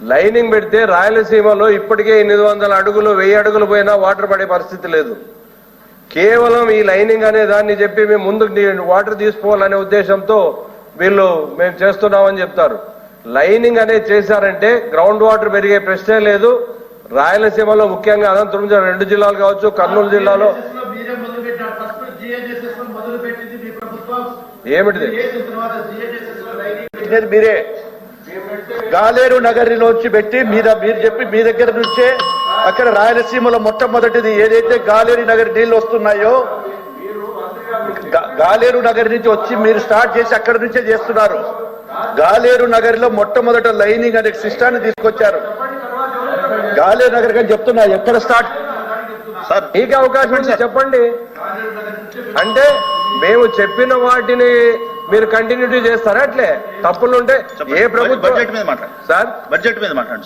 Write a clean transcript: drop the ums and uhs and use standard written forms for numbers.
Lining పెడితే రాయలసీమలో ఇప్పటికే 800 అడుగులు 1000 అడుగులు పోయినా వాటర్ పడే పరిస్థితి లేదు. కేవలం ఈ లైనింగ్ అనే దాన్ని చెప్పి మేము ముందుకు వాటర్ తీసుకోవాలనే ఉద్దేశంతో వీళ్ళు మేము చేస్తున్నామని చెప్తారు. లైనింగ్ అనేది చేశారంటే గ్రౌండ్ వాటర్ పెరిగే ప్రశ్నే లేదు. రాయలసీమలో ముఖ్యంగా అనంతపురం జిల్లా 2 జిల్లాలు కావచ్చు, కర్నూలు జిల్లాలో ఏమిటిది మీరే గాలేరు నగరిలోంచి పెట్టి మీరు చెప్పి మీ దగ్గర నుంచే అక్కడ రాయలసీమలో మొట్టమొదటిది ఏదైతే గాలేరు నగరి నీళ్లు వస్తున్నాయో గాలేరు నగరి నుంచి వచ్చి మీరు స్టార్ట్ చేసి అక్కడ నుంచే చేస్తున్నారు. గాలేరు నగరిలో మొట్టమొదట లైనింగ్ అనే సిస్టాన్ని తీసుకొచ్చారు. గాలేరు నగర్ అని చెప్తున్నా ఎక్కడ స్టార్ట్ సార్ మీకు అవకాశం ఉంటే చెప్పండి. అంటే మేము చెప్పిన వాటిని మీరు కంటిన్యూటీ చేస్తారా? అట్లే తప్పులుంటే ఏ ప్రభుత్వం బడ్జెట్ మీద మాట్లాడు సార్ బడ్జెట్ మీద మాట్లాడు.